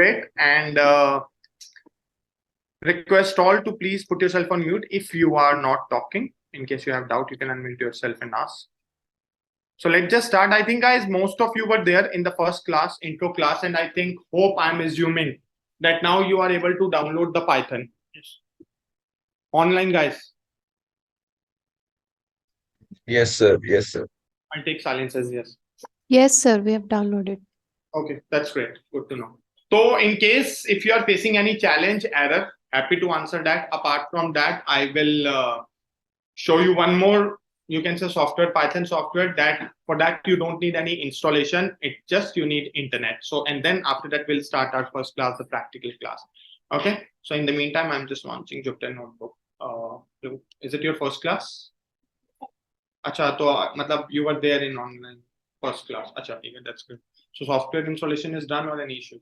great. And request all to please put yourself on mute if you are not talking. In case you have doubt, you can unmute yourself and ask. So let's just start. I think, guys, most of you were there in the first class, intro class, and I think, hope I'm assuming that now you are able to download the Python. Yes. Online, guys. Yes, sir. Yes, sir. I'll take silence as yes. Yes, sir, we have downloaded. Okay, that's great. Good to know. So in case if you are facing any challenge, error, happy to answer that. Apart from that, I will show you one more, you can say software, Python software, that for that you don't need any installation. It just you need internet. So, and then after that, we'll start our first class, the practical class. Okay. So in the meantime, I'm just launching Jupyter Notebook. Is it your first class? Acha, to matlab you were there in online first class. Acha, that's good. So software installation is done or any issues?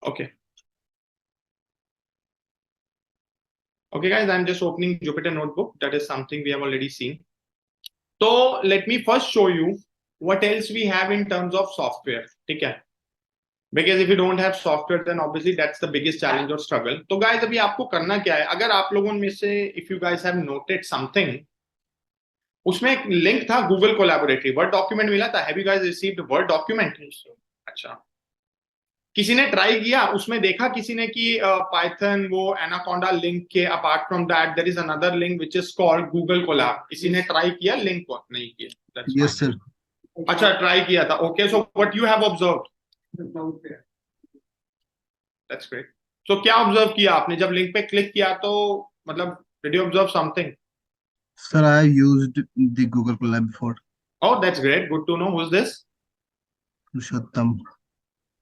Okay. Okay, guys, I'm just opening Jupyter Notebook. That is something we have already seen. So let me first show you what else we have in terms of software. Okay. Because if you don't have software, then obviously that's the biggest challenge or struggle. So guys, अभी आपको करना क्या है? अगर आप लोगों में से, if you guys have noted something, उसमें एक लिंक था Google Collaboratory, वर्ड डॉक्यूमेंट मिला था. Have you guys received word document? अच्छा. किसी ने ट्राई किया, उसमें देखा किसी ने कि पाइथन वो एनाकोंडा लिंक के apart from that there is another link which is called Google Colab. किसी ने ट्राई किया लिंक को? नहीं किया. Yes sir. अच्छा, ट्राई किया था. Okay, so what you have observed? That's great. So क्या ऑब्जर्व किया आपने जब लिंक पे क्लिक किया? तो मतलब did you observe something? Sir I have used the Google Colab before. Oh, that's great. Good to know. Who is this? Purushottam.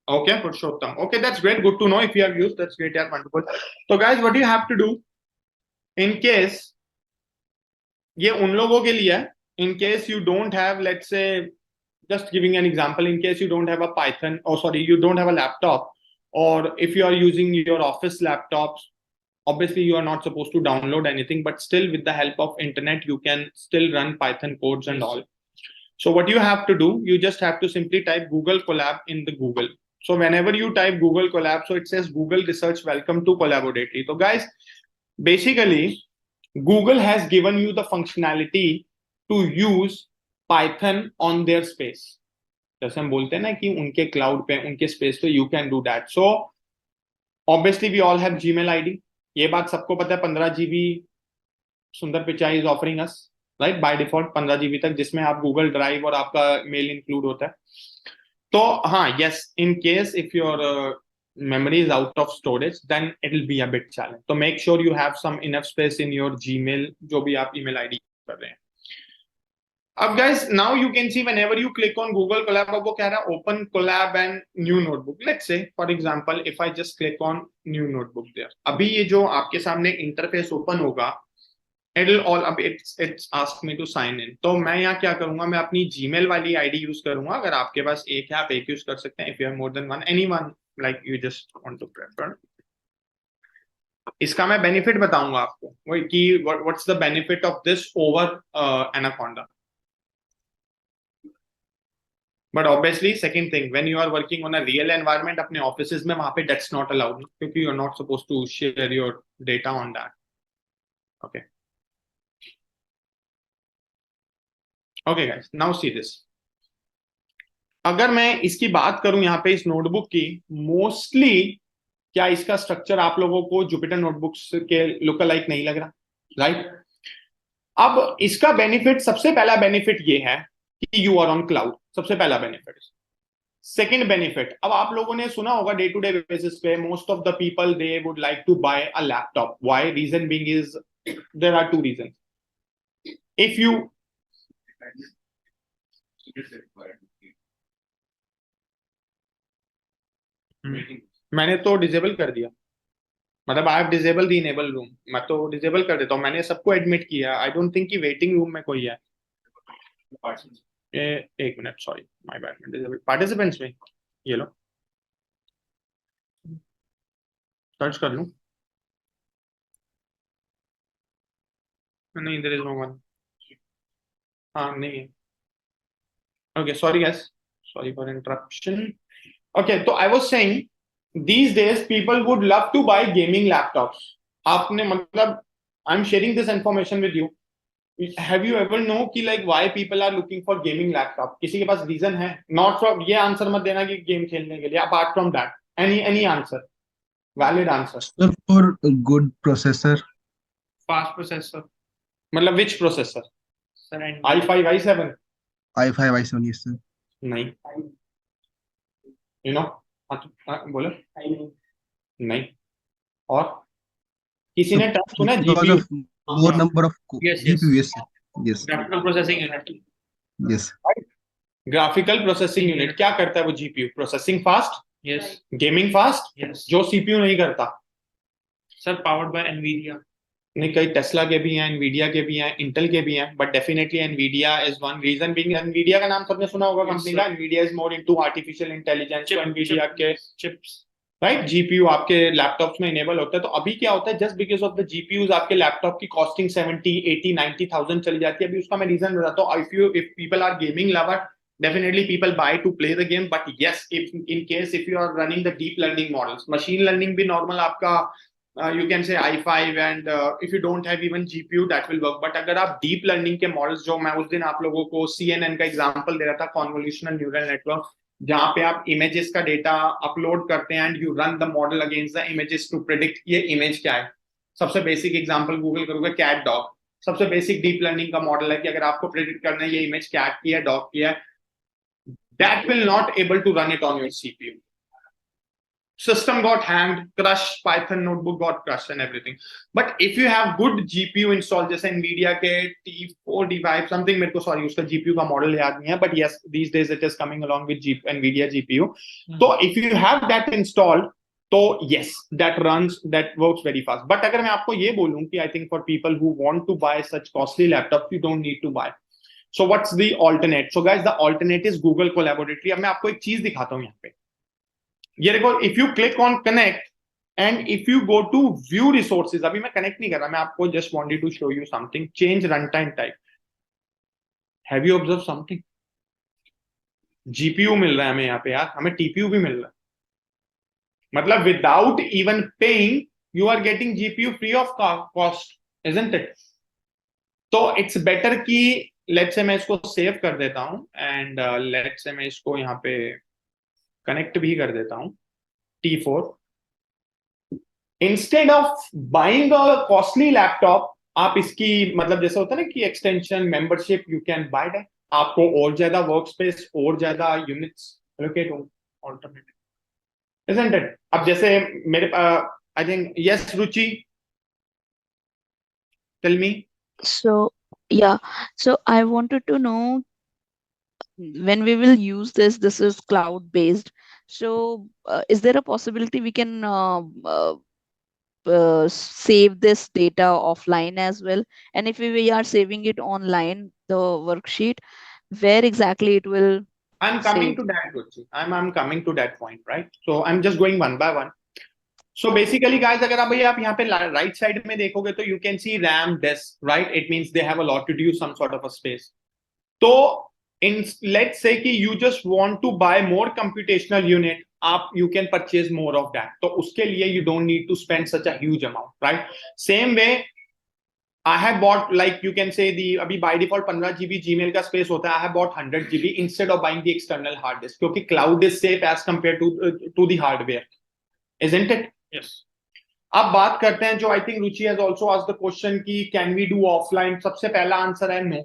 Okay, Purushottam. Okay, that's great. Good to know if you have used. That's great. Yeah, wonderful. So guys, what you have to do in case ये उन लोगों के लिए है, in case you don't have, let's say, just giving an example, in case you don't have a Python, or sorry, you don't have a laptop, or if you are using your office laptops, obviously you are not supposed to download anything, but still with the help of internet, you can still run Python codes and all. So what you have to do, you just have to simply type Google Colab in the Google. So whenever you type Google Colab, so it says Google Research Welcome to Collaboratory. So guys, basically, Google has given you the functionality to use Python on their space. जैसे हम बोलते हैं ना कि उनके cloud पे, उनके space पे you can do that. So obviously we all have Gmail ID. ये बात सबको पता है. 15 GB सुंदर Pichai is offering us, right? By default 15 GB तक, जिसमें आप Google Drive और आपका मेल इंक्लूड होता है. तो हाँ, yes, in case if your memory is out of storage, then it will be a bit challenge. So make sure you have some enough space in your Gmail, जो भी आप email ID कर रहे हैं. अब guys, now you can see whenever you click on Google Colab, अब वो कह रहा है open Colab and new notebook. Let's say, for example, if I just click on new notebook there, अभी ये जो आपके सामने इंटरफेस ओपन होगा, it'll all अब it's asked me to sign in. तो मैं यहाँ क्या करूंगा, मैं अपनी Gmail वाली ID यूज करूंगा. अगर आपके पास एक है, आप एक यूज कर सकते हैं. If you have more than one, anyone like you just want to prefer. इसका मैं बेनिफिट बताऊंगा आपको, वही कि what's the benefit of this over Anaconda. But obviously, second thing, when you are working on a real environment, अपने offices में वहाँ पे that's not allowed, क्योंकि you're not supposed to share your data on that. Okay. Okay guys, now see this. अगर मैं इसकी बात करूं यहाँ पे इस नोटबुक की, मोस्टली क्या इसका स्ट्रक्चर आप लोगों को जुपिटर नोटबुक्स के लुक अलाइक नहीं लग रहा, राइट? अब इसका बेनिफिट, सबसे पहला बेनिफिट ये है कि यू आर ऑन क्लाउड. सबसे पहला बेनिफिट. सेकेंड बेनिफिट, अब आप लोगों ने सुना होगा डे टू डे बेसिस पे, most of the people they would like to buy a laptop. Why? Reason being is there are two reasons. If you मैंने तो डिसेबल कर दिया, मतलब I have disable the enable room. मैं तो disable कर देता हूँ. मैंने सबको एडमिट किया. आई डोंट थिंक कि वेटिंग रूम में कोई है. एक minute, sorry, my bad. Disable participants में ये लो, सर्च कर लूं. नहीं, देयर इज नो वन. हाँ, नहीं है. Okay, sorry guys. sorry for interruption. Okay, so I was saying these days people would love to buy gaming laptops. आपने मतलब I'm sharing this information with you. Have you ever know कि like why people are looking for gaming laptop? किसी के पास reason है? Not from ये answer मत देना कि गेम खेलने के लिए. Apart from that, any answer, valid answer. Sir, for a good processor, Fast processor. मतलब which processor? Sir, and i5, i7? i5, i7, yes, sir. नहीं. You know? बोलो. नहीं. और किसी ने टर्म सुना है Because GPU? of more number of Yes, yes. GPU, yes, sir. Yes, graphical processing unit. yes. Graphical processing unit क्या करता है वो GPU? Processing fast, Yes, gaming fast, yes. जो सीपीयू नहीं करता. Sir, powered by NVIDIA. नहीं, कई Tesla के भी हैं, एनवीडिया के भी हैं, इंटेल के भी हैं, but definitely Nvidia is one reason being. Nvidia का नाम सबने सुना होगा Yes, कंपनी sir. का. Nvidia is more into artificial intelligence. तो एनवीडिया के chips. राइट जीपीयू आपके लैपटॉप्स में इनेबल होता है. तो अभी क्या होता है, just because of the GPUs आपके लैपटॉप की कॉस्टिंग 70, 80, 90,000 चली जाती है. अभी उसका मैं रीजन बताता हूँ. If people are gaming lover, definitely people buy to play the game, but yes, if in case if you are running the deep learning models, machine learning भी normal आपका you can say i5 and if you don't have even GPU that will work. but अगर आप deep learning के models, जो मैं उस दिन आप लोगों को CNN का एग्जांपल दे रहा था, convolutional neural network, जहाँ पे आप images का डेटा अपलोड करते हैं and you run the model against the images to predict ये image क्या है. सबसे बेसिक एग्जांपल गूगल करोगे कैट डॉग, सबसे बेसिक डीप लर्निंग का मॉडल है कि अगर आपको प्रेडिक्ट करना है ये इमेज कैट की है, डॉग की है, that will not able to run it on your CPU. System got hanged, crushed, Python notebook got crushed and everything. But if you have good GPU installed, जैसे Nvidia के T4, T5 something, मेरे को sorry उसका GPU का model याद नहीं है, but yes, these days it is coming along with Nvidia GPU. तो if you have that installed, तो yes, that works very fast. But अगर मैं आपको ये बोलूं कि I think for people who want to buy such costly laptops, you don't need to buy. So what's the alternate? So guys, the alternate is Google Collaboratory. अब मैं आपको एक चीज दिखाता हूं यहाँ पे. ये देखो, if you click on connect and if you go to view resources, अभी मैं connect नहीं कर रहा, मैं आपको just wanted to show you something. Change runtime type. Have you observed something? GPU मिल रहा है हमें यहाँ पे यार, हमें TPU भी मिल रहा है. मतलब without even paying, you are getting GPU free of cost, isn't it? तो it's better कि लेट्स से मैं इसको सेव कर देता हूं एंड लेट्स से मैं इसको यहाँ पे कनेक्ट भी कर देता हूं T4. Instead of buying a costly laptop, आप इसकी मतलब जैसे होता है ना कि extension membership, you can buy that. आपको और ज्यादा वर्क स्पेस और ज्यादा यूनिट्स एलोकेट होंगे. Alternative, isn't it? अब जैसे मेरे I think yes Ruchi, tell me. So, yeah, so I wanted to know when we will use this is cloud based. So, is there a possibility we can save this data offline as well? And if we are saving it online, the worksheet, where exactly it will? I'm coming save? to that, Ruchi. I'm coming to that point, right? So I'm just going one by one. So basically, guys, अगर आप यहाँ पे right side में देखोगे तो you can see RAM disk, right? It means they have a lot to do, some sort of a space. तो let's say कि you just want to buy more computational unit, आप you can purchase more of that. तो उसके लिए you don't need to spend such a huge amount, right? Same way, I have bought, like you can say the अभी by default 15 GB Gmail का space होता है. I have bought 100 GB instead of buying the external hard disk, क्योंकि cloud is safe as compared to the hardware, isn't it? Yes. अब बात करते हैं जो I think Ruchi has also asked the question कि कैन वी डू ऑफलाइन. सबसे पहला answer है no.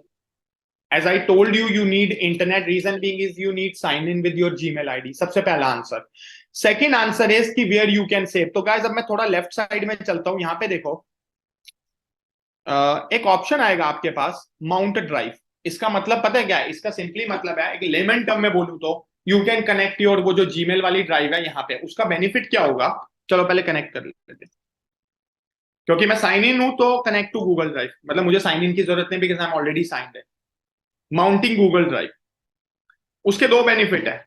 As I told you, you need internet. Reason being is you need sign in with your Gmail ID. सबसे पहला answer. Second answer is कि where you can save. तो guys अब मैं थोड़ा लेफ्ट साइड में चलता हूं. यहां पे देखो एक ऑप्शन आएगा आपके पास, माउंट ड्राइव. इसका मतलब पता है क्या है? इसका सिंपली मतलब है, एक लेमन टर्म में बोलूं तो यू कैन कनेक्ट योर वो जो जीमेल वाली ड्राइव है यहाँ पे. उसका बेनिफिट क्या होगा? चलो पहले कनेक्ट कर लेते हैं. क्योंकि मैं साइन इन हूं तो कनेक्ट टू गूगल ड्राइव, मतलब मुझे साइन इन की जरूरत नहीं, because I am already signed है. माउंटिंग गूगल ड्राइव, उसके दो बेनिफिट है.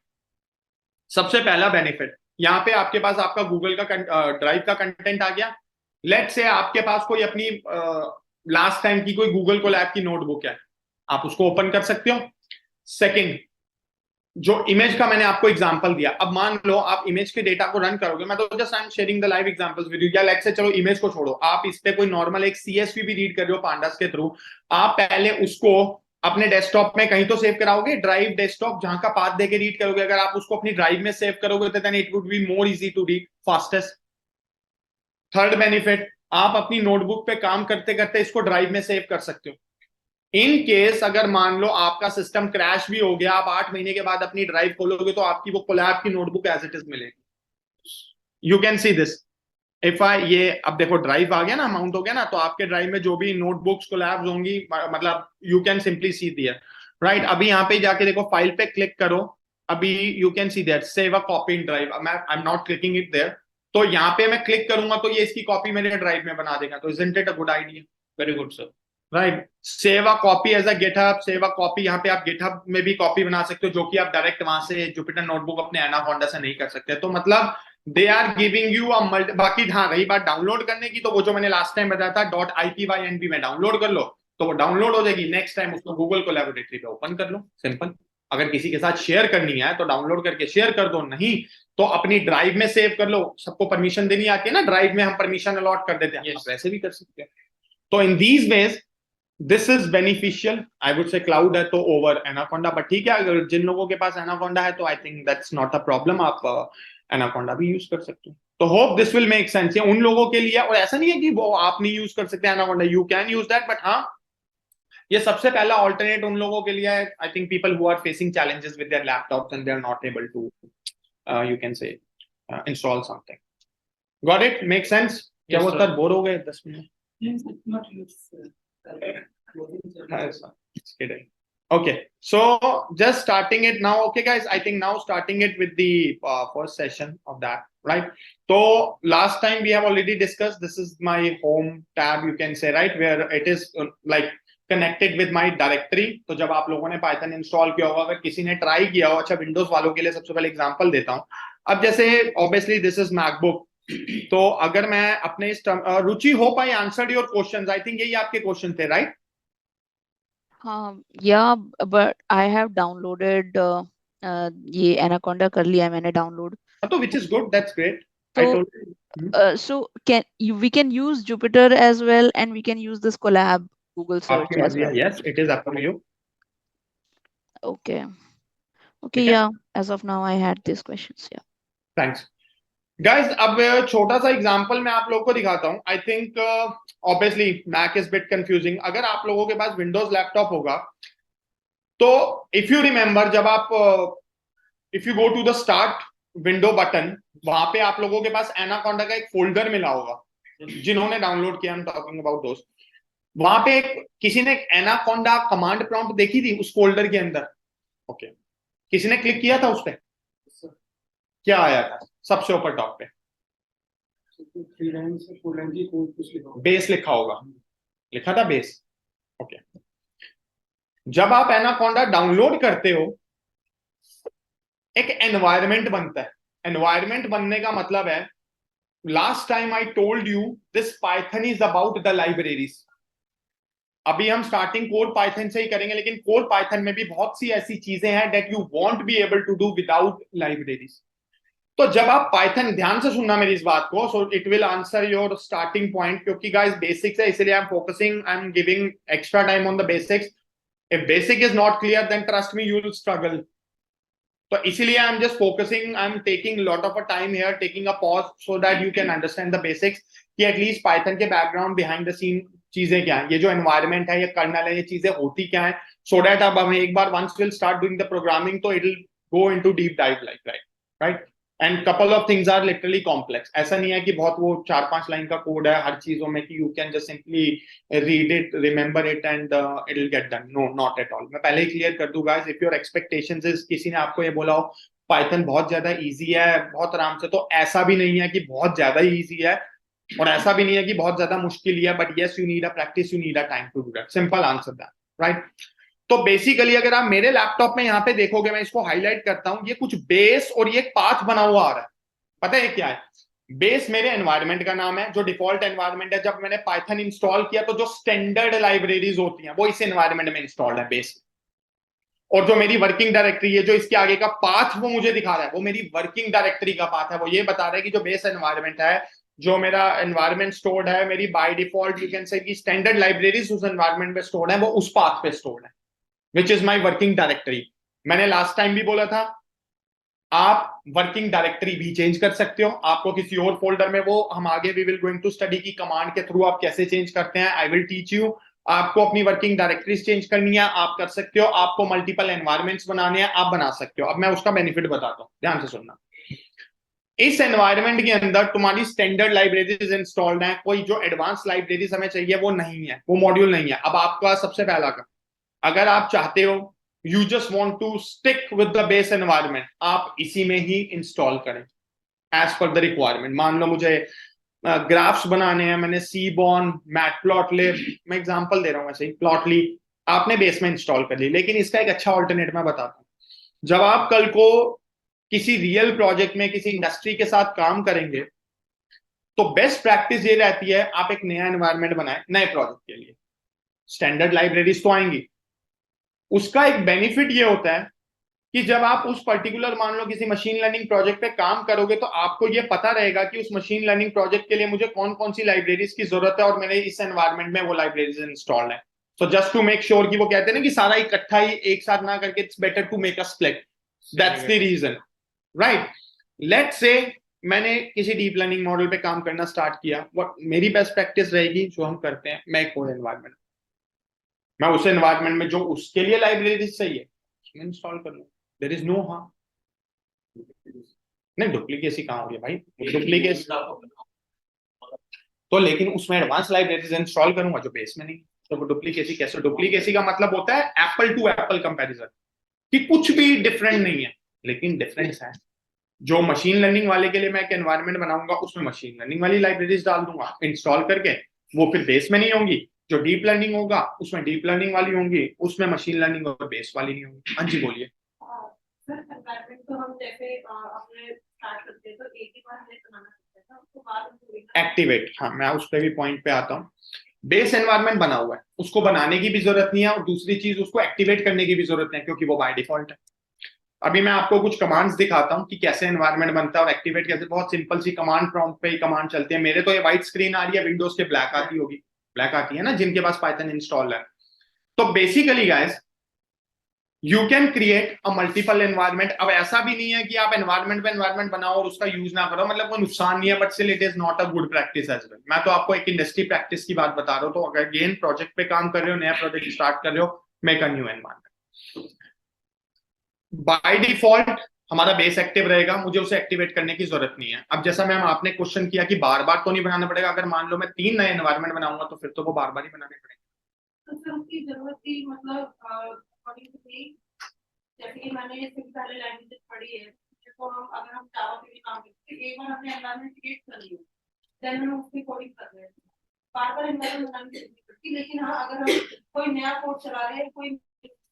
सबसे पहला बेनिफिट, यहाँ पे आपके पास आपका गूगल का ड्राइव का कंटेंट आ गया. लेट्स से आपके पास कोई अपनी लास्ट टाइम की कोई गूगल कोलैब की नोटबुक है, आप उसको ओपन कर सकते हो. सेकंड, जो इमेज का मैंने आपको एग्जांपल दिया, अब मान लो आप इमेज के डेटा को रन करोगे, मैं तो just I am sharing the live examples with you, या लेट्स से चलो इमेज को छोड़ो, आप इस पे कोई नॉर्मल एक सीएसवी भी रीड कर रहे हो पांडास के थ्रू, आप पहले उसको अपने डेस्कटॉप में कहीं तो सेव कराओगे, ड्राइव डेस्कटॉप जहां का पाथ देके रीड करोगे, अगर आप उसको अपनी ड्राइव में सेव करोगे तो then it would be more easy to read fastest. Third benefit, आप अपनी नोटबुक पे काम करते करते इसको ड्राइव में सेव कर सकते हो। इन केस अगर मान लो आपका सिस्टम क्रैश भी हो गया, आप 8 महीने के बाद अपनी ड्राइव खोलोगे तो आपकी वो कोलैब की नोटबुक एज इट इज मिलेगी। You can see this if I, ये अब देखो ड्राइव आ गया ना, अमाउंट हो गया ना, तो आपके ड्राइव में जो भी नोटबुक्स कोलैब्स होंगी, मतलब you can simply see there, right. अभी यहाँ पे जाके देखो, फाइल पे क्लिक करो, अभी you can see that save a copy in drive, I am not clicking it there, तो यहाँ पे मैं क्लिक करूंगा तो ये इसकी कॉपी मेरे ड्राइव में बना देगा, तो isn't it a good idea? Very good sir. Right. Save a copy as a GitHub, save a copy, यहाँ पे आप गिटहब में भी कॉपी बना सकते हो, जो कि आप डायरेक्ट वहां से जुपिटर नोटबुक अपने एनाकोंडा से नहीं कर सकते। तो मतलब they are giving you a बाकी हाँ रही बात डाउनलोड करने की, तो वो जो मैंने लास्ट टाइम बताया था .ipynb में डाउनलोड कर लो तो वो डाउनलोड हो जाएगी, नेक्स्ट टाइम उसको गूगल कोलैबोरेटरी पे ओपन कर लो, सिंपल। अगर किसी के साथ शेयर करनी है तो डाउनलोड करके शेयर कर दो, नहीं तो अपनी ड्राइव में सेव कर लो। सबको परमिशन देनी आती है ना, ड्राइव में हम परमिशन अलॉट कर देते हैं, Yes. आप वैसे भी कर सकते हैं। तो in these ways this is beneficial, I would say cloud है तो ओवर एनाकोंडा, बट ठीक है अगर जिन लोगों के पास एनाकोंडा है तो आई think that's not a problem, आप एनाकोंडा भी यूज कर सकते हो। तो hope this will make sense, ये उन लोगों के लिए, और ऐसा नहीं है कि वो आप नहीं यूज कर सकते anaconda, you can use that, but हाँ ये सबसे पहला ऑल्टरनेट उन लोगों के लिए है, I think people who are facing challenges with their laptops and they are not able to you can say install something. Got it? Make sense? क्या Yes, वो sir. सर बोर हो गए 10 minute? Yes, it's not used. Yes, sir. Just kidding. Okay, so just starting it now. Okay, guys, I think now starting it with the first session of that, right? So last time we have already discussed. This is my home tab, you can say, right, where it is like connected with my directory. तो जब आप लोगों ने Python install किया होगा, अगर किसी ने ट्राई किया हो, अच्छा विंडोज वालों के लिए सबसे पहले एग्जांपल देता हूँ। अब जैसे ऑब्वियसली दिस इज मैकबुक, तो अगर मैं अपने रुचि, hope I answered your questions, I think यही आपके क्वेश्चन थे, right? Yeah, but I have downloaded ये Anaconda कर लिया है मैंने डाउनलोड। तो which is good, that's great. I So told you. so we can use Jupyter as well, and we can use this collab Google search आपकी as मर्जी है, well. yes, it is up to you. Okay. Okay, ठीक है? yeah. As of now, I had these questions. Yeah. Thanks. Guys, अब छोटा सा example मैं आप लोगों को दिखाता हूं। I think obviously Mac is bit confusing. अगर आप लोगों के पास विंडोज लैपटॉप होगा तो इफ यू रिमेंबर, जब आप if you go to the start window button, वहां पे आप लोगों के पास एनाकोंडा का एक फोल्डर मिला होगा, जिन्होंने डाउनलोड किया, आई एम टॉकिंग अबाउट दोस्त। वहां पे किसी ने एनाकोंडा कमांड प्रॉम्प्ट देखी थी उस फोल्डर के अंदर? ओके, किसी ने क्लिक किया था उस पर? क्या आया था सबसे ऊपर टॉप पे? बेस लिखा होगा, लिखा था बेस। ओके, जब आप एनाकोंडा डाउनलोड करते हो एक एनवायरमेंट बनता है। एनवायरमेंट बनने का मतलब है, last time I told you this Python is about the libraries. अभी हम स्टार्टिंग कोर पाइथन से ही करेंगे, लेकिन कोर पाइथन में भी बहुत सी ऐसी चीजें हैं that you won't be able to do without libraries. तो जब आप पाइथन, ध्यान से सुनना मेरी इस बात को, so it will answer your starting point, क्योंकि गाइस बेसिक्स है, इसलिए I am focusing, I am giving extra time on the basics. If basic is not clear then trust me you will struggle. तो इसीलिए I am just focusing, I am taking lot of a time here, taking a pause so that you can understand the basics, कि at least Python के background behind the scene चीजें क्या है, ये जो environment है, ये कर्नल है, ये चीजें होती क्या है, सो दैट अब हम एक बार once will start doing the programming तो it will go into deep dive like right. And couple of things are literally complex. ऐसा नहीं है कि बहुत वो 4-5 लाइन का कोड है हर चीजों में कि you can just simply read it, remember it and it will get done. No, not at all. मैं पहले ही क्लियर कर दूं guys, if your expectations is, किसी ने आपको ये बोला हो पाइथन बहुत ज्यादा इजी है, बहुत आराम से, तो ऐसा भी नहीं है कि बहुत ज्यादा ही इजी है और ऐसा भी नहीं है कि बहुत ज्यादा मुश्किल ही है, but yes you need a practice, you need a time to do that. Simple answer that, right. तो बेसिकली अगर आप मेरे लैपटॉप में यहाँ पे देखोगे, मैं इसको हाईलाइट करता हूं, ये कुछ बेस और ये एक पाथ बना हुआ आ रहा है। पता है क्या है? बेस मेरे एनवायरनमेंट का नाम है, जो डिफॉल्ट एनवायरनमेंट है। जब मैंने पाइथन इंस्टॉल किया तो जो स्टैंडर्ड लाइब्रेरीज होती हैं वो इस एनवायरनमेंट में इंस्टॉल्ड है बेस। और जो मेरी वर्किंग डायरेक्टरी है, जो इसके आगे का पाथ वो मुझे दिखा रहा है, वो मेरी वर्किंग डायरेक्टरी का पाथ है। वो ये बता रहा है कि जो बेस एनवायरनमेंट है, जो मेरा एनवायरनमेंट स्टोर्ड है, मेरी बाय डिफॉल्ट यू कैन से कि स्टैंडर्ड लाइब्रेरीज उस एनवायरनमेंट पे स्टोर्ड है, वो उस पाथ पे स्टोर्ड है, which is my working directory. मैंने लास्ट टाइम भी बोला था, आप वर्किंग डायरेक्टरी भी चेंज कर सकते हो, आपको किसी और फोल्डर में, वो हम आगे we will going to study की कमांड के थ्रू आप कैसे चेंज करते हैं, आई विल टीच यू। आपको अपनी वर्किंग डायरेक्टरीज चेंज करनी है, आप कर सकते हो। आपको मल्टीपल एनवायरमेंट्स बनाने हैं, आप बना सकते हो। अब मैं उसका बेनिफिट बताता हूँ, ध्यान से सुनना। इस एनवायरनमेंट के अंदर तुम्हारी स्टैंडर्ड लाइब्रेरीज इंस्टॉल्ड हैं, कोई जो एडवांस लाइब्रेरीज हमें चाहिए वो नहीं है, वो मॉड्यूल नहीं है। अब आपका सबसे पहला काम, अगर आप चाहते हो you just want to stick with the base environment, आप इसी में ही इंस्टॉल करें एज पर द रिक्वायरमेंट। मान लो मुझे ग्राफ्स बनाने हैं, मैंने सीबॉर्न, मैटप्लॉटलिब, मैं एग्जांपल दे रहा हूं, ऐसे ही प्लॉटली आपने बेस में इंस्टॉल कर ली। लेकिन इसका एक अच्छा ऑल्टरनेट मैं बताता हूं, जब आप कल को किसी रियल प्रोजेक्ट में किसी इंडस्ट्री के साथ काम करेंगे, तो बेस्ट प्रैक्टिस ये रहती है आप एक नया एनवायरनमेंट बनाएं नए प्रोजेक्ट के लिए। स्टैंडर्ड लाइब्रेरीज तो आएंगी, उसका एक बेनिफिट ये होता है कि जब आप उस पर्टिकुलर, मान लो किसी मशीन लर्निंग प्रोजेक्ट पे काम करोगे, तो आपको ये पता रहेगा कि उस मशीन लर्निंग प्रोजेक्ट के लिए मुझे कौन कौन सी लाइब्रेरीज की जरूरत है, और मेरे इस एनवायरनमेंट में वो लाइब्रेरीज इंस्टॉल्ड है। So just to make sure कि वो कहते हैं ना कि सारा इकट्ठा ही एक साथ ना करके, it's better to make a split, that's the reason, right. Let's say मैंने किसी डीप लर्निंग मॉडल पे काम करना स्टार्ट किया, what मेरी बेस्ट प्रैक्टिस रहेगी जो हम करते हैं, मैं एक और एनवायरनमेंट, मैं उस एनवायरनमेंट में जो उसके लिए लाइब्रेरीज चाहिए उसमें इंस्टॉल कर लूँ। There is no harm. नहीं, डुप्लीकेसी कहाँ हो गया भाई, डुप्लीकेसी तो, लेकिन उसमें एडवांस लाइब्रेरीज इंस्टॉल करूंगा जो बेस में नहीं, तो वो डुप्लीकेसी कैसे? डुप्लीकेसी का मतलब होता है एप्पल टू एप्पल कंपैरिजन, कि कुछ भी डिफरेंट नहीं है, लेकिन डिफरेंस है। जो मशीन लर्निंग वाले के लिए मैं एक एनवायरनमेंट बनाऊंगा, उसमें मशीन लर्निंग वाली लाइब्रेरीज डाल दूंगा इंस्टॉल करके, वो फिर बेस में नहीं होंगी। जो डीप लर्निंग होगा उसमें डीप लर्निंग वाली होंगी, उसमें मशीन लर्निंग और बेस वाली नहीं होंगी। हाँ जी बोलिए। सर एनवायरनमेंट तो हम जैसे अपने स्टार्ट करते हैं तो एक ही बार हमें बनाना पड़ता है, उसको बाद में एक्टिवेट, हाँ मैं उस पर भी पॉइंट पे आता हूँ। बेस एनवायरनमेंट बना हुआ है, उसको बनाने की भी जरूरत नहीं है, और दूसरी चीज उसको एक्टिवेट करने की भी जरूरत नहीं है, क्योंकि वो बाय डिफॉल्ट है। अभी मैं आपको कुछ कमांड्स दिखाता हूँ कि कैसे एनवायरनमेंट बनता है और एक्टिवेट कैसे। बहुत सिंपल सी कमांड प्रॉम्प्ट पे ही कमांड चलते हैं। मेरे तो ये व्हाइट स्क्रीन आ रही है, विंडोज के ब्लैक आती होगी, ब्लैक आती है ना जिनके पास पाइथन इंस्टॉल है। तो basically guys, you can create a multiple environment. अब ऐसा भी नहीं है कि आप एनवायरनमेंट पे एनवायरनमेंट बनाओ और उसका यूज ना करो, मतलब कोई नुकसान नहीं है, but still it is not a good practice as well. मैं तो आपको एक इंडस्ट्री प्रैक्टिस की बात बता रहा हूँ। तो अगर अगेन प्रोजेक्ट पे काम कर रहे हो, नया प्रोजेक्ट स्टार्ट कर रहे हो, make a new environment. By default हमारा बेस एक्टिव रहेगा, मुझे उसे एक्टिवेट करने की जरूरत नहीं है। अब जैसा मैम आपने क्वेश्चन किया कि बार बार तो नहीं बनाना पड़ेगा, अगर मान लो मैं 3 नए एनवायरनमेंट बनाऊंगा तो फिर तो वो बार बार ही बनाने पड़ेंगे। तो सर उसकी जरूरत थी, मतलब according to me, जैसे कि मैंने इससे पहले लैंग्वेज पढ़ी है, जिसको हम अगर हम जावा पे भी काम करते हैं, एक बार हमने एनवायरनमेंट क्रिएट कर लिया, देन हम उसकी कोडिंग कर रहे हैं, बार बार एनवायरनमेंट बनाने की जरूरत पड़ती। लेकिन हाँ, अगर हम कोई नया कोड चला रहे हैं, कोई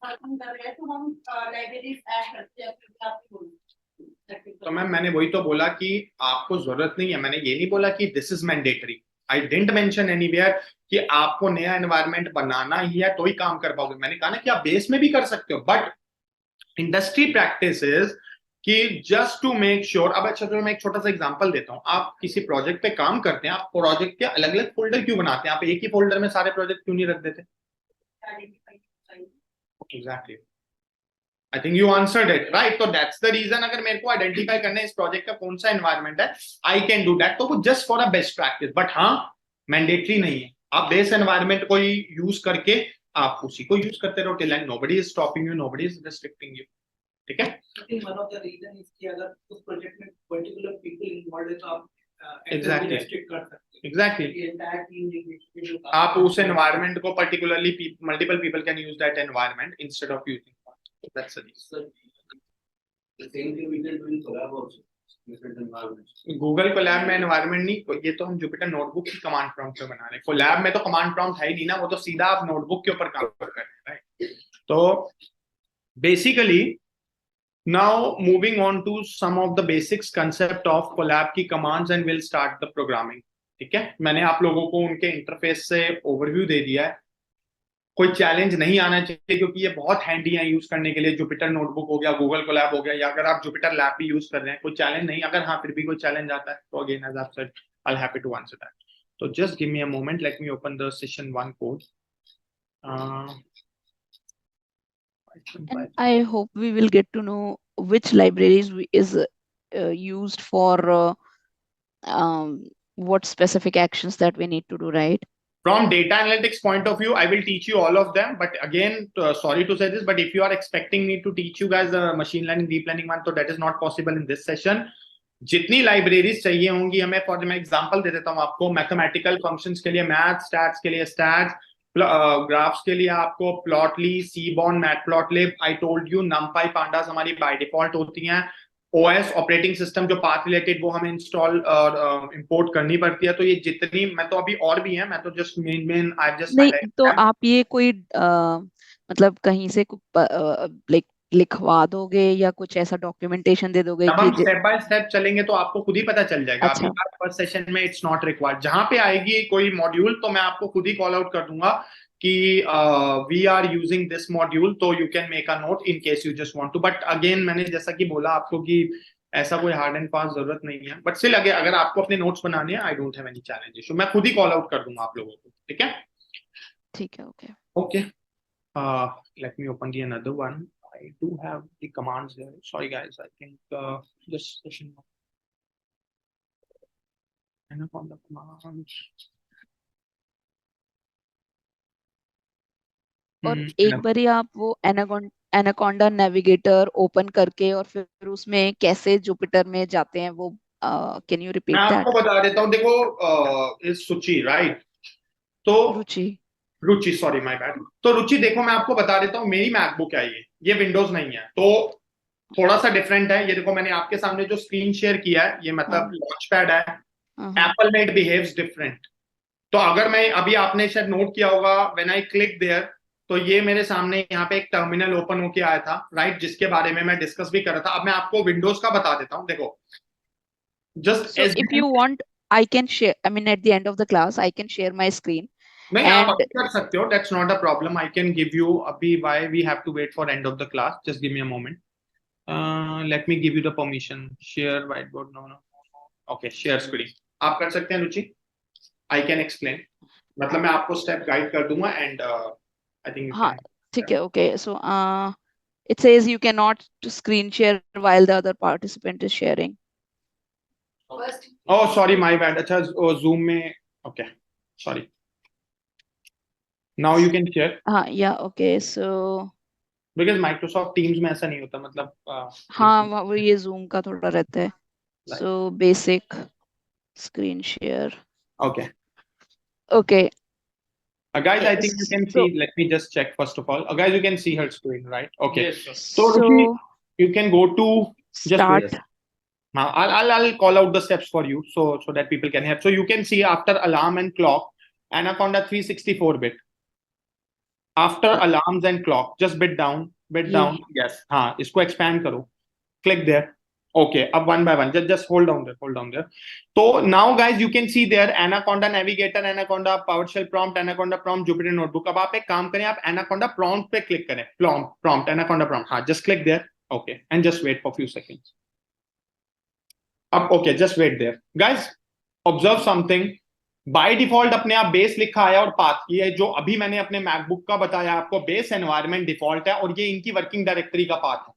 कर रहे हैं, तो हम लाइब्रेरीज ऐड करते हैं, फिर आप बोलो। तो मैम मैंने वही तो बोला कि आपको जरूरत नहीं है। मैंने ये नहीं बोला कि this is mandatory. I didn't mention anywhere कि आपको नया एनवायरनमेंट बनाना ही है तो ही काम कर पाओगे। मैंने कहा ना कि आप बेस में भी कर सकते हो, बट इंडस्ट्री प्रैक्टिस इज कि जस्ट टू मेक श्योर। अब अच्छा, चलो मैं एक छोटा सा एग्जांपल देता हूं। आप किसी प्रोजेक्ट पे काम करते हैं, आप प्रोजेक्ट के अलग अलग फोल्डर क्यों बनाते हैं? आप एक ही फोल्डर में सारे प्रोजेक्ट क्यों नहीं रख देते? Exactly, I think you answered it right. तो दैट्स द रीजन, अगर मेरे को आइडेंटिफाई करना है इस प्रोजेक्ट का कौन सा एनवायरनमेंट है, आई कैन डू दैट। तो वो just for a best practice, but हाँ मैंडेटरी नहीं है। आप बेस एनवायरनमेंट को ही यूज करके आप उसी को यूज करते रहो till end nobody is stopping you, nobody is restricting you. ठीक है, one of the reason is कि अगर उस प्रोजेक्ट में पर्टिकुलर पीपल इन्वॉल्व है तो आप Exactly. रेस्ट्रिक्ट कर सकते हैं। एग्जैक्टली। ये entire team ने आप उस एनवायरनमेंट को particularly multiple people can use that environment instead of using that's the reason. the same thing we can do in collab also, different environments. Google Colab में environment नहीं, ये तो हम जुपिटर नोटबुक की कमांड प्रॉम्प्ट पे बना रहे हैं। कोलैब में तो कमांड प्रॉम्प्ट है ही नहीं ना, वो तो सीधा आप नोटबुक के ऊपर काम कर रहे हैं, राइट। तो basically now moving on to some of the basics concept of Colab की commands and will start the programming. ठीक है, मैंने आप लोगों को उनके इंटरफेस से ओवरव्यू दे दिया है। कोई चैलेंज नहीं आना चाहिए, क्योंकि ये बहुत हैंडी है यूज करने के लिए। जुपिटर नोटबुक हो गया, गूगल कोलैब हो गया, या अगर आप जुपिटर लैब भी यूज कर रहे हैं, कोई चैलेंज नहीं। अगर हाँ फिर भी कोई चैलेंज आता है तो अगेन एज आप said, I am happy to answer that. तो just give me a moment, let me open the session 1 code. And I hope we will get to know which libraries is used for what specific actions that we need to do, right? From data analytics point of view, I will teach you all of them. But again, sorry to say this, but if you are expecting me to teach you guys the machine learning, deep learning one, so that is not possible in this session. जितनी libraries चाहिए होंगी हमें, for मैं example दे देता हूँ आपको, mathematical functions के लिए मैथ, स्टैट्स के लिए स्टैट्स, ग्राफ्स के लिए आपको Plotly, Seaborn, Matplotlib, I told you NumPy pandas हमारी बाय डिफॉल्ट होती हैं। ओएस ऑपरेटिंग सिस्टम जो पाथ रिलेटेड वो हमें इंस्टॉल और इंपोर्ट करनी पड़ती है। तो ये जितनी, मैं तो अभी और भी है, मैं तो जस्ट मेन आई जस्ट नहीं तो आप ये कोई मतलब कहीं से लाइक लिखवा दोगे या कुछ ऐसा डॉक्यूमेंटेशन दे दोगे जब हम कि स्टेप बाय स्टेप चलेंगे तो आपको खुद ही पता चल जाएगा। अच्छा। अभी फर्स्ट सेशन में इट्स नॉट रिक्वायर्ड। जहां पे आएगी कोई मॉड्यूल तो मैं आपको खुद ही कॉल आउट कर दूंगा कि we are using this module, तो you can make a note in case you just want to. But again मैंने जैसा कि बोला आपको कि ऐसा कोई हार्ड एंड फास्ट जरूरत नहीं है। बट स्टिल अगर आपको अपने नोट्स बनाने हैं, I don't have any challenge issue, मैं खुद ही कॉल आउट कर दूंगा आप लोगों को। ठीक है, ठीक है, okay. okay. Let me open the another one. I do have the commands there. Sorry guys, I think this session Anaconda commands. और एक बारी आप वो एनाकोंडा नेविगेटर ओपन करके और फिर उसमें कैसे जुपिटर में जाते हैं वो कैन यू रिपीट मैं दैट? आपको बता देता हूँ। देखो इस सूची राइट, तो रुचि सॉरी माय बैड। तो रुचि देखो मैं आपको बता देता हूँ, मेरी मैकबुक है ये विंडोज नहीं है, तो थोड़ा सा डिफरेंट है। ये देखो मैंने आपके सामने जो स्क्रीन शेयर किया है, ये मतलब लॉन्च पैड है। एप्पल में इट बिहेव्स डिफरेंट। तो अगर मैं अभी, आपने शायद नोट किया होगा, व्हेन आई क्लिक देयर, तो ये मेरे सामने यहाँ पे एक टर्मिनल ओपन होके आया था राइट, जिसके बारे में मैं डिस्कस भी कर रहा था। अब मैं आपको विंडोज का बता देता हूँ। देखो just if you want I can share, I mean at the end of the class I can share my screen. नहीं आप अभी कर सकते हो, that's not a problem. I can give you, अभी why we have to wait for end of the class, just give me a moment. Let me give you the permission, share whiteboard, no okay, share screen आप कर सकते हैं रुचि। I can explain, मतलब मैं आपको step guide कर दूंगा and I think हाँ ठीक है, okay. So it says you cannot screen share while the other participant is sharing. Oh sorry my bad, अच्छा Zoom में, okay sorry, now you can share. हाँ yeah, okay, so because Microsoft Teams में ऐसा नहीं होता, मतलब हाँ वो ये Zoom का थोड़ा रहता है। So basic screen share. Okay guys, I think you can see, so, let me just check first of all. Guys, you can see her screen right? Okay, Yes, sir. so Ruchi, you can go to start. just now I'll call out the steps for you so that people can help. So you can see after alarm and clock, Anaconda 364 bit. After alarms and clock, just bit down yes, हाँ इसको expand करो, click there. Okay, up one by one, just hold down there. So now guys you can see there Anaconda Navigator, Anaconda PowerShell prompt, Anaconda prompt, Jupyter Notebook. अब आप एक काम करें, आप Anaconda prompt पे click करें, prompt Anaconda prompt, हाँ just click there. Okay, and just wait for few seconds. अब okay, just wait there guys. Observe something. By default अपने आप बेस लिखा है और पाथ की है, जो अभी मैंने अपने मैकबुक का बताया आपको, बेस एनवायरनमेंट डिफॉल्ट है और ये इनकी वर्किंग डायरेक्टरी का पाथ है।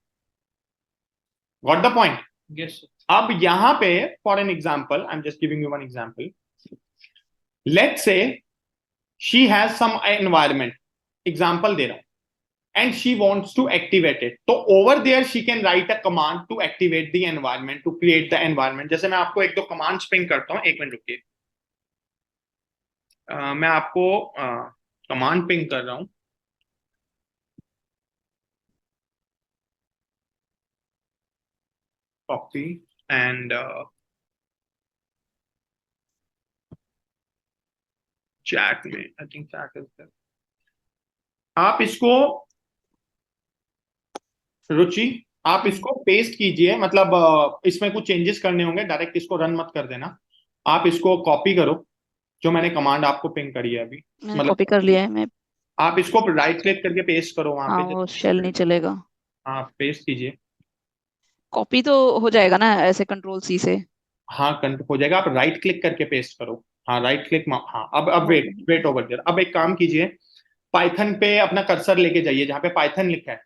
Got the point? Yes, sir. अब यहां पे for an example, I am just giving you one example, let's say she has some environment, example दे रहा हूं, and she wants to activate it. तो over there she can write a command to activate the environment, to create the environment. जैसे मैं आपको एक दो commands ping करता हूं, एक मिनट रुकिए। मैं आपको कमांड पिंग कर रहा हूं। कॉपी एंड चैट में, I think chat is there. आप इसको रुचि, आप इसको पेस्ट कीजिए, मतलब इसमें कुछ चेंजेस करने होंगे, डायरेक्ट इसको रन मत कर देना। आप इसको कॉपी करो, जो मैंने कमांड आपको पिंग करी है अभी, मैंने कॉपी कर लिया है। मैं आप इसको राइट क्लिक करके पेस्ट करो वहां हाँ पे। वो शेल नहीं चलेगा। हाँ पेस्ट कीजिए। कॉपी तो हो जाएगा ना ऐसे कंट्रोल सी से? हाँ कंट हो जाएगा, आप राइट क्लिक करके पेस्ट करो। हाँ राइट क्लिक, हाँ अब हो वेट वेट ओवर देयर। अब एक काम कीजिए, पाइथन पे अपना कर्सर लेके जाइए जहाँ पे पाइथन लिखा है,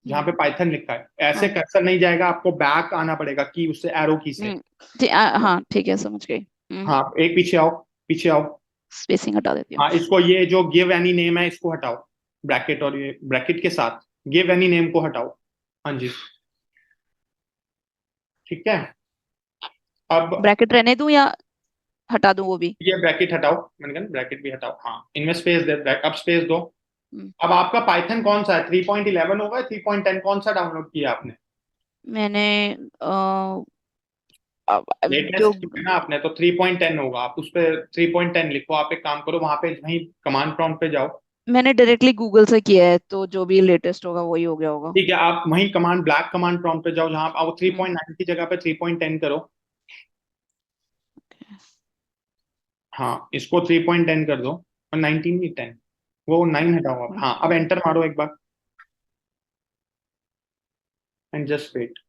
जहाँ पे पाइथन लिखा है, ऐसे हाँ। कर्सर नहीं जाएगा, आपको बैक आना पड़ेगा की उससे, एरो की से। हाँ ठीक है, समझ गई। हाँ एक पीछे आओ, पीछे आओ। स्पेसिंग हटा देती हूँ। हाँ इसको, ये जो गिव एनी नेम है इसको हटाओ, ब्रैकेट और ये ब्रैकेट के साथ गिव एनी नेम को हटाओ। हाँ जी ठीक है। अब ब्रैकेट रहने दूं या हटा दूं वो भी? ये ब्रैकेट हटाओ, मैंने कहा ब्रैकेट भी हटाओ। हाँ इनमें स्पेस दे, अब स्पेस दो। हम्म, अब आपका पाइथन कौन सा है, 3.11 होगा, 3.10 कौन सा डाउनलोड किया आपने? मैंने जो लेटेस्ट है ना आपने, तो 3.10 होगा, आप उस पर 3.10 लिखो। आप एक काम करो, वहां पे वहीं कमांड प्रॉम्प्ट पे जाओ। मैंने डायरेक्टली गूगल से किया है, तो जो भी लेटेस्ट होगा वही हो गया होगा। ठीक है, आप वहीं कमांड ब्लैक कमांड प्रॉम्प्ट पे जाओ, जहां आप 3.9 हम्म, की जगह पे 3.10 करो। हाँ इसको 3.10 कर दो, और 19 नहीं 10, वो 9 हटाओ आप। हाँ अब एंटर मारो एक बार, and just wait.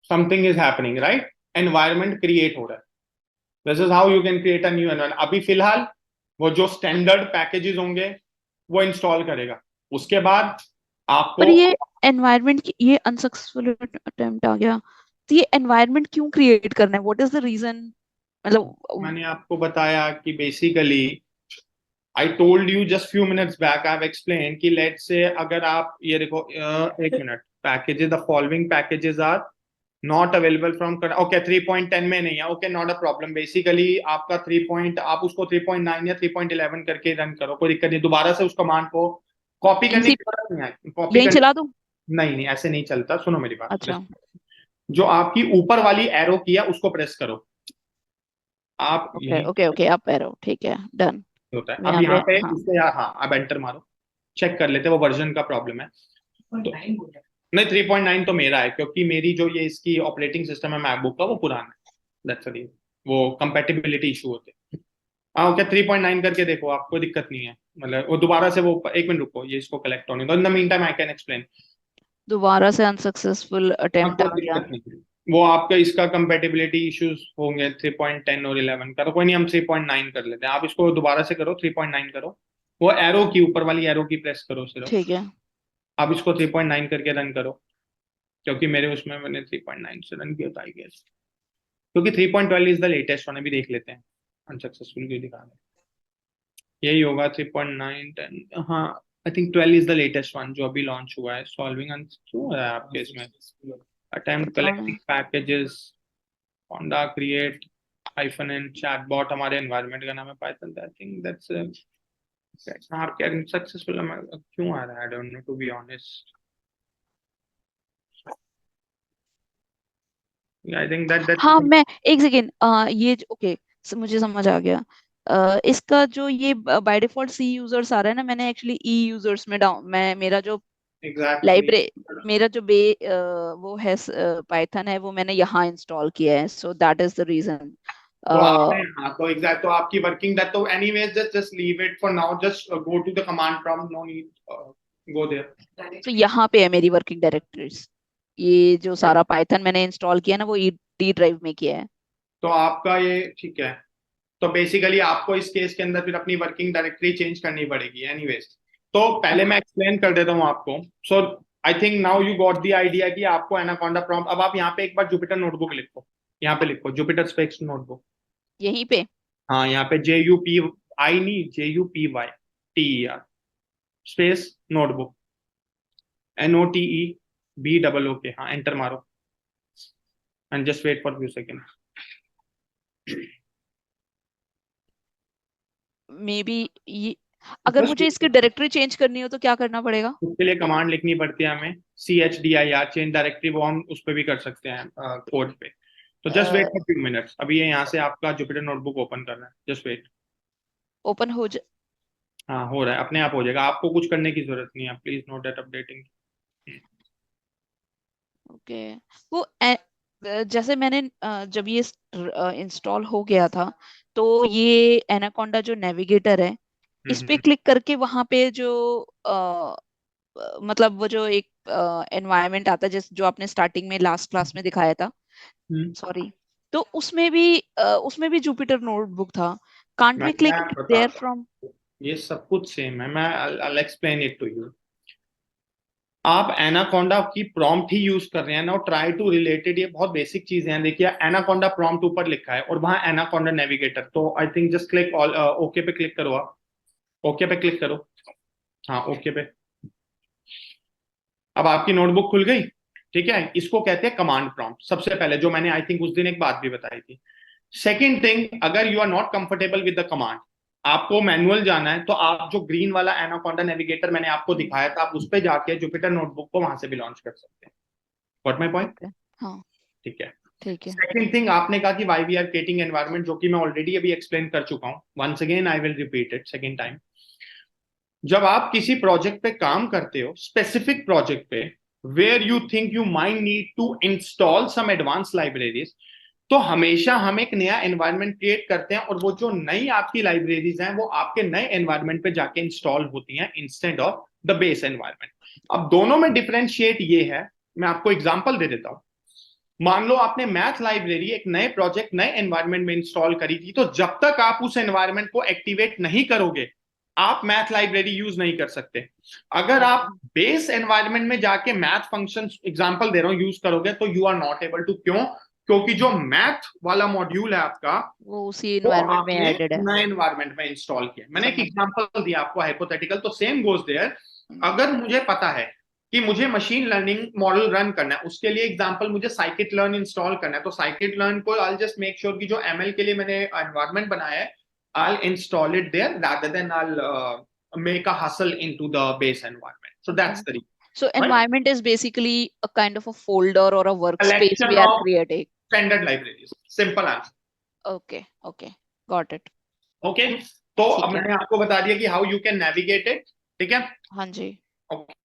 Something is happening right, environment create हो रहा है। This is how you can create a new environment. अभी फिलहाल वो जो स्टैंडर्ड पैकेजेस होंगे वो इंस्टॉल करेगा, उसके बाद पर आपको। ये एनवायरनमेंट, ये अनसक्सेसफुल अटेम्प्ट आ गया, तो ये एनवायरनमेंट क्यों क्रिएट करना है? What is the reason? मतलब मैंने आपको बताया कि basically I told you just few minutes back, I have explain कि लेट से अगर आप ये देखो, एक minute, packages, the following packages are not available from, okay 3.10 में नहीं है, okay not a problem. Basically आपका 3 पॉइंट, आप उसको 3.9 या 3.11 करके रन करो, कोई दिक्कत नहीं। दोबारा से उस कमांड को कॉपी करने इसी की जरूरत नहीं है, कॉपी यही करने, चला दूं? नहीं नहीं ऐसे नहीं चलता, सुनो मेरी बात। अच्छा। जो आपकी ऊपर वाली एरो की है उसको प्रेस करो, आप ओके यहीं ओके ओके, आप एरो, ठीक है, डन। होता है। मैं अब यहाँ यहाँ पे, पे हाँ। इससे हाँ अब एंटर मारो, चेक कर लेते हैं, वो वर्जन का प्रॉब्लम है। तो 9 बोला। नहीं 3.9 तो मेरा है, क्योंकि मेरी जो ये इसकी ऑपरेटिंग सिस्टम है मैकबुक का वो पुराना है, दैट्स रीजन, वो कंपेटिबिलिटी इशू होते हैं। हाँ ओके 3.9 करके देखो, आपको दिक्कत नहीं है, मतलब वो दोबारा से वो, एक मिनट रुको, ये इसको कलेक्ट होने दो, in the mean time I can explain. दोबारा से अनसक्सेसफुल हाँ अटेम्प्ट कोई आ गया। दिक्कत नहीं, वो आपका इसका कंपेटिबिलिटी इश्यूज होंगे 3.10 और 11 का, तो कोई नहीं, हम 3.9 कर लेते हैं। आप इसको दोबारा से करो, 3.9 करो, वो एरो की ऊपर वाली एरो की प्रेस करो सिर्फ। ठीक है। आप इसको 3.9 करके रन करो, क्योंकि मेरे उसमें मैंने 3.9 से रन किया था आई गेस, क्योंकि 3.12 इज द लेटेस्ट वन। अभी देख लेते हैं अनसक्सेसफुल क्यों दिखा रहा है, यही होगा 3.9 10। हाँ I think 12 is the latest one जो अभी लॉन्च हुआ है। सॉल्विंग क्यों हो रहा है आपके इसमें, अटेम्प्ट पता नहीं। Collecting packages, Honda create hyphen and chatbot, हमारे एनवायरनमेंट का नाम है पाइथन। आई थिंक दैट्स आपके सक्सेसफुल क्यों आ रहा है, I don't know to be honest. I think that हाँ, मैं एक सेकेंड, ये ओके, मुझे समझ आ गया। इसका जो ये बाय डिफॉल्ट सी यूजर्स आ रहा है ना, मैंने एक्चुअली ई यूजर्स में डाउन, मैं मेरा जो एग्जैक्टली। लाइब्रेरी, मेरा जो वो है, पाइथन है, वो मैंने यहाँ इंस्टॉल किया है, so that is the reason. तो आपने, हाँ तो एग्जैक्ट, तो आपकी वर्किंग दैट, तो anyways just just leave it for now, just go to the command prompt, no need go there. तो यहाँ पे है मेरी वर्किंग डायरेक्टरीज, ये जो सारा पाइथन मैंने इंस्टॉल किया है ना, वो ई डी ड्राइव में किया है। तो आपका ये ठीक है, तो बेसिकली आपको इस केस के अंदर फिर अपनी वर्किंग डायरेक्टरी चेंज करनी पड़ेगी एनीवेज। तो पहले मैं एक्सप्लेन कर देता हूँ आपको। So I think now you got the idea कि आपको एनाकोंडा प्रॉम्प्ट, अब आप यहाँ पे एक बार जुपिटर नोटबुक लिखो, यहाँ पे लिखो जुपिटर स्पेक्स नोटबुक। यहीं पे। हाँ यहाँ पे JUPI नहीं, JUPYTER स्पेस नोटबुक, NOTEBOOK। हाँ एंटर मारो, and just wait for few second. Maybe ये, अगर मुझे इसकी डायरेक्टरी चेंज करनी हो तो क्या करना पड़ेगा? उसके लिए कमांड लिखनी पड़ती है हमें, CHDIR चेंज डायरेक्टरी, वो हम उस पर भी कर सकते हैं कोड पे। तो just wait for few minutes, अभी ये यहाँ से आपका जुपिटर नोटबुक ओपन कर रहा है, जस्ट वेट। ओपन हो जा, हाँ हो रहा है, अपने आप हो जाएगा, आपको कुछ करने की जरूरत नहीं है, please note that updating. Okay. वो जैसे मैंने जब ये इंस्टॉल हो गया था, तो ये एनाकोंडा जो नेविगेटर है, इस पे क्लिक करके वहां पे जो मतलब वो जो एक एनवायरनमेंट आता है, जिस जो आपने स्टार्टिंग में लास्ट क्लास में दिखाया था, सॉरी, तो उसमें भी जुपिटर नोटबुक था। कांट वी मैं क्लिक बताता देयर हूँ, फ्रॉम? ये सब कुछ सेम है। मैं I'll explain it to you. आप एनाकोंडा की प्रॉम्प्ट ही यूज कर रहे हैं ना, ट्राई टू रिलेटेड, ये बहुत बेसिक चीजें हैं। देखिए एनाकोंडा प्रॉम्प्ट ऊपर लिखा है और वहां एनाकोंडा नेविगेटर, तो I think just click all, okay पे क्लिक करो आप, ओके पे क्लिक करो, हाँ ओके पे। अब आपकी नोटबुक खुल गई, ठीक है। इसको कहते हैं कमांड प्रॉम्प्ट, सबसे पहले, जो मैंने आई थिंक उस दिन एक बात भी बताई थी। सेकेंड थिंग, अगर you are not comfortable with the command, आपको मैनुअल जाना है, तो आप जो ग्रीन वाला एनाकोंडा नेविगेटर मैंने आपको दिखाया था, आप उस पर जाके जुपिटर नोटबुक को वहां से भी लॉन्च कर सकते हैं। What my point? ओके, हाँ, ठीक है। ठीक है। सेकेंड थिंग, आपने कहा कि why we are creating environment, जो कि मैं ऑलरेडी अभी एक्सप्लेन कर चुका हूं। Once again I will repeat it second time. जब आप किसी प्रोजेक्ट पे काम करते हो, स्पेसिफिक प्रोजेक्ट पे, where you think you might need to install some advance libraries, तो हमेशा हम एक नया एनवायरनमेंट क्रिएट करते हैं, और वो जो नई आपकी लाइब्रेरीज हैं वो आपके नए एनवायरनमेंट पे जाके इंस्टॉल होती हैं instead of the base environment. अब दोनों में डिफरेंशिएट ये है, मैं आपको एग्जांपल दे देता हूं। मान लो आपने मैथ लाइब्रेरी एक नए प्रोजेक्ट, नए एनवायरनमेंट में इंस्टॉल करी थी, तो जब तक आप उस एनवायरनमेंट को एक्टिवेट नहीं करोगे, आप मैथ लाइब्रेरी यूज नहीं कर सकते। अगर आप बेस एनवायरनमेंट में जाके मैथ फंक्शन, एग्जांपल दे रहा हूं, यूज करोगे, तो you are not able to. क्यों? क्योंकि जो मैथ वाला मॉड्यूल है आपका, वो उसी वो एनवायरनमेंट में आपने एडेड है। नए एनवायरनमेंट में इंस्टॉल किया। मैंने एक समझ गई। एग्जांपल दिया आपको हाइपोथेटिकल, तो सेम गोज देयर। अगर मुझे पता है कि मुझे मशीन लर्निंग मॉडल रन करना है, उसके लिए एग्जांपल मुझे साइकिट लर्न इंस्टॉल करना है, तो साइकिट लर्न को आई जस्ट मेक श्योर कि जो एमएल के लिए मैंने एनवायरनमेंट बनाया है, I install it there rather than I'll make a hustle into the base environment. So that's the reason, So right? environment is basically a kind of a folder or a workspace Collection we are of creating. standard libraries. Simple answer. Okay, okay, got it. Okay. तो अब ठीक है। मैंने आपको बता दिया कि how you can navigate it, ठीक है। हाँ जी। Okay.